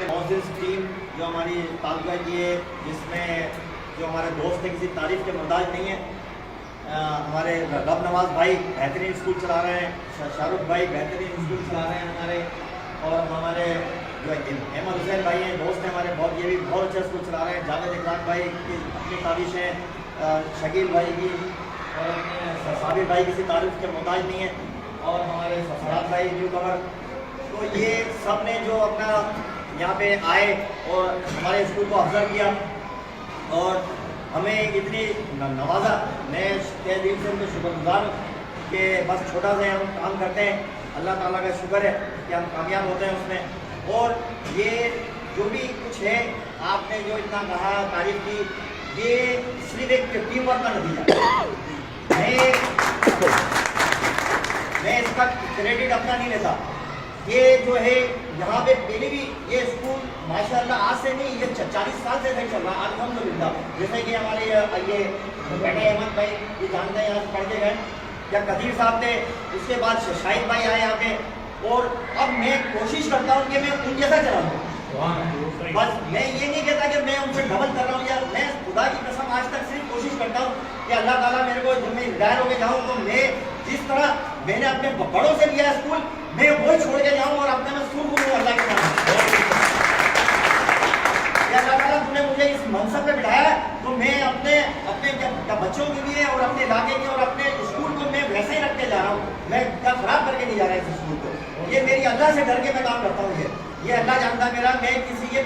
Mohsin team जो हमारी तालुका की है, जिसमें जो हमारे दोस्त हैं किसी तारीफ के मोहताज नहीं है। हमारे रब नवाज भाई बेहतरीन स्कूल चला रहे हैं, शाहरुख भाई बेहतरीन स्कूल चला रहे हैं हमारे, और हमारे जो अहमद हुसैन भाई हैं, दोस्त हैं हमारे, बहुत ये भी बहुत अच्छा स्कूल चला रहे हैं। जावेद इकराम भाई की अपनी तारीफ है, शकील भाई की, और अपने साबिर भाई किसी तारीफ के मोहताज नहीं है, और हमारे सफरात भाई न्यू कवर। तो ये सब ने जो अपना यहाँ पे आए और हमारे स्कूल को अफसर किया और हमें इतनी नवाजा, मैं तहे दिल से उनके शुक्रगुजार हूँ कि बस छोटा से हम काम करते हैं, अल्लाह ताला का शुक्र है कि हम कामयाब होते हैं उसमें। और ये जो भी कुछ है आपने जो इतना कहा, तारीफ की, ये सिर्फ एक टीम वर्क का नतीजा है। मैं इसका क्रेडिट अपना नहीं लेता। ये जो है यहाँ पे पहले भी ये स्कूल माशाल्लाह आज से नहीं, ये 40 साल से नहीं चल रहा अल्हम्दुलिल्लाह। जैसे कि हमारे ये बेटे अहमद भाई ये जानते हैं, यहाँ से पढ़ के गए, या कदीर साहब थे, उसके बाद शाहिद भाई आए यहाँ पे, और अब मैं कोशिश करता हूँ कि मैं उन जैसा चलाऊँ। बस मैं ये नहीं कहता कि मैं उनसे डबल कर रहा हूँ, या मैं खुदा की कसम आज तक सिर्फ कोशिश करता हूँ कि अल्लाह ताला मेरे को जब मैं रिटायर होकर जाऊँ तो मैं जिस तरह मैंने अपने बड़ों से लिया स्कूल, मैं वही छोड़ के जाऊँ और अपने में सुर हूँ अल्लाह के नाम। अल्लाह ताला तूने मुझे इस मनसब पे बिठाया, तो मैं अपने बच्चों के लिए और अपने इलाके के और अपने स्कूल को मैं वैसे ही रख के जा रहा हूँ। मैं क्या खराब करके नहीं जा रहा इस स्कूल को। ये मेरी अल्लाह से डर के मैं काम करता हूँ। ये अल्लाह जानता मेरा, मैं किसी के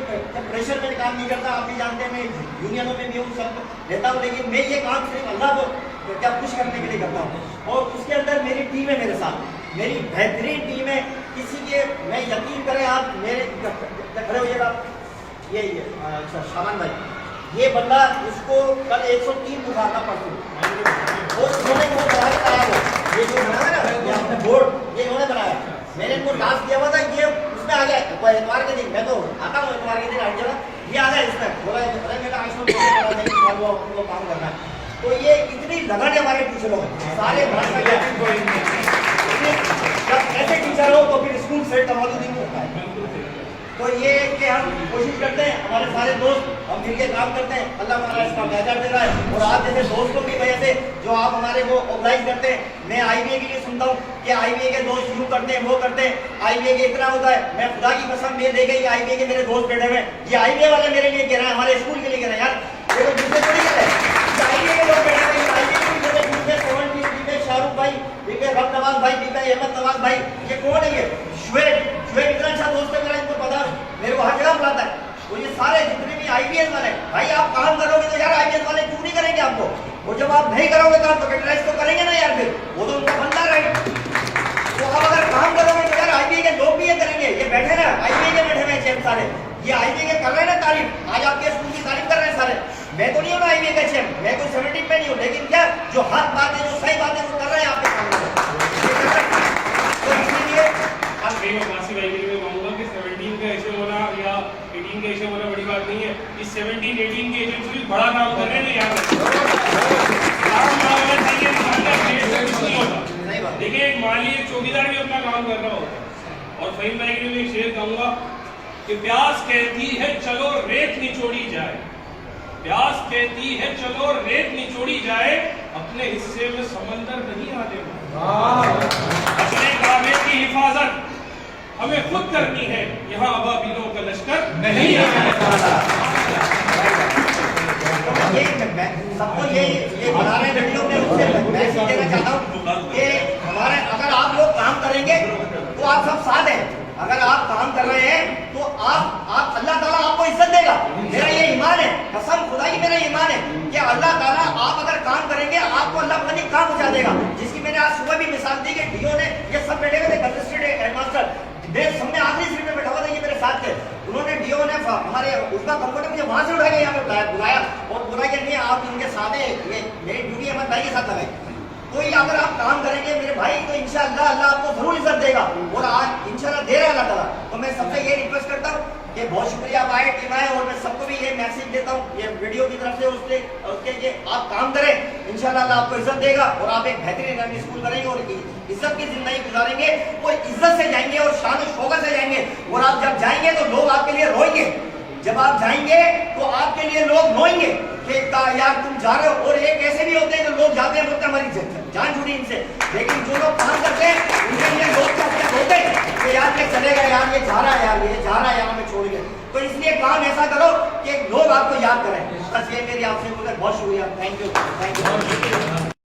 प्रेशर में काम नहीं करता। आप भी जानते हैं मैं यूनियनों में भी हूँ, सब लेता हूँ, लेकिन मैं ये काम सिर्फ अल्लाह को क्या खुश करने के लिए करता हूँ। और उसके अंदर मेरी टीम है मेरे साथ, मेरी बेहतरीन टीम है। किसी के मैं यकीन करें, आप मेरे खड़े होइएगा, ये शामान भाई, ये बंदा इसको कल 103 बुखार था परसों, वो इन्होंने वो बना के लाया, वो ये जो बनाया ना ये अपने बोर्ड, ये इन्होंने बनाया। मैंने इनको टास्क दिया हुआ था, ये उसमें आ गया इतवार के दिन, मैं तो आता हूँ इतवार के दिन हर जगह, ये आ गया इसमें, बोला अरे मेरा आज तो काम करना है। तो ये इतनी लगन है हमारे टीचरों में, सारे जब ऐसे टीचर हो तो फिर स्कूल से तबादला नहीं होता है। तो ये कि हम कोशिश करते हैं, हमारे सारे दोस्त हम मिलकर काम करते हैं, अल्लाह ताला इसका बेहतर दे रहा है। और आप जैसे दोस्तों की वजह से जो आप हमारे को ऑर्गेनाइज करते हैं, मैं IBA के लिए सुनता हूँ कि IBA के दोस्त यूँ करते हैं, वो करते हैं, IBA के इतना होता है। मैं खुदा की कसम ये देखे कि IBA के मेरे दोस्त बैठे हुए, ये IBA वाले मेरे लिए कह रहे हैं, हमारे स्कूल के लिए कह रहे हैं, यार ये तो दूसरे थोड़ी कह रहे हैं, IBA के लोग बैठे हुए, शाहरुख भाई, रब नवाज भाई, अहमद नवाज भाई, ये कौन है? ये शुएब इतना अच्छा दोस्त है मेरा, इनको पता मेरे को हर जगह बुलाता है। तो ये सारे जितने भी IBS वाले, भाई आप काम करोगे तो यार IBS वाले क्यों नहीं करेंगे आपको? और जब आप नहीं करोगे काम तो कैटेलाइज तो करेंगे ना यार, फिर वो तो उनका बनता राइट। तो आप अगर काम करोगे तो यार IBA के लोग भी ये करेंगे। ये बैठे ना IBA के बैठे हुए चैम्प सारे, ये IBA के कर रहे हैं ना तारीफ, आज आपके स्कूल की तारीफ कर रहे हैं सारे। मैं तो नहीं हूँ IBA का चैम्प, मैं कोई 17 पे नहीं हूँ, लेकिन क्या जो हक बात है, जो सही बात है, वो कर रहे हैं आपके सामने। तो इसलिए वासी भाई के लिए कहूँगा कि 17 का ऐसे होना या 18 का ऐसे होना बड़ी बात नहीं है। इस 17-18 के एजेंट भी बड़ा काम कर रहे हैं यार। देखिए एक माली एक चौकीदार भी अपना काम कर रहा होता। और फहीम भाई के लिए एक शेर कहूँगा कि प्यास कहती है चलो रेत निचोड़ी जाए, प्यास कहती है चलो रेत निचोड़ी जाए, अपने हिस्से में समंदर नहीं आने वाला। अपने काबे की हिफाजत हमें खुद करनी है, यहाँ अबाबिलों का लश्कर नहीं आने वाला। सबको ये बना रहे वीडियो में, उससे मैं देना चाहता हूँ कि हमारे अगर आप लोग काम करेंगे तो आप सब साथ हैं। अगर आप काम कर रहे हैं तो आप अल्लाह ताला आपको इज्जत देगा। मेरा ये ईमान है, कसम खुदा की मेरा ईमान है कि अल्लाह ताला आप अगर काम करेंगे आपको अल्लाह पता नहीं काम पहुंचा देगा। जिसकी मैंने आज सुबह भी मिसाल दी कि डीओ ने, ये सब बैठे हुए थे, कंसिस्टेंट हेडमास्टर सबने आखिरी सीट में बैठा हुआ था, ये मेरे साथ थे। उन्होंने डीओ ने हमारे उसका कंप्यूटर मुझे वहां से उठा के यहाँ पे बुलाया और बोला कि नहीं आप इनके साथ हैं, ये मेरी ड्यूटी अहमद भाई के साथ लगाई। तो ये अगर आप काम करेंगे मेरे भाई तो इंशाअल्लाह अल्लाह आपको जरूर इज्जत देगा, और आज इंशाअल्लाह दे रहा है अल्लाह ताला। तो मैं सबसे ये रिक्वेस्ट करता हूँ कि बहुत शुक्रिया आप आए, टीम आए, और मैं सबको भी ये मैसेज देता हूँ ये वीडियो की तरफ से उसके कि आप काम करें, इंशाअल्लाह अल्लाह आपको इज्जत देगा और आप एक बेहतरीन स्कूल करेंगे और इज्जत की जिंदगी गुजारेंगे और इज्जत से जाएंगे और शान शौकत से जाएंगे। और आप जब जाएंगे तो लोग आपके आपके लिए रोएंगे, जब आप जाएंगे तो आपके लिए लोग रोएंगे कि यार तुम जा रहे हो। और एक ऐसे भी होते हैं जो लोग जाते हैं बोलते हैं हमारी जान जुड़ी इनसे, लेकिन जो लोग काम करते हैं उनके लिए लोग होते हैं कि यार ये चलेगा, यार ये जा रहा है, यार ये जा रहा है, यार हमें छोड़ के। तो इसलिए काम ऐसा करो कि लोग आपको याद करें। बस ये मेरी आपसे बहुत शुक्रिया, थैंक यू।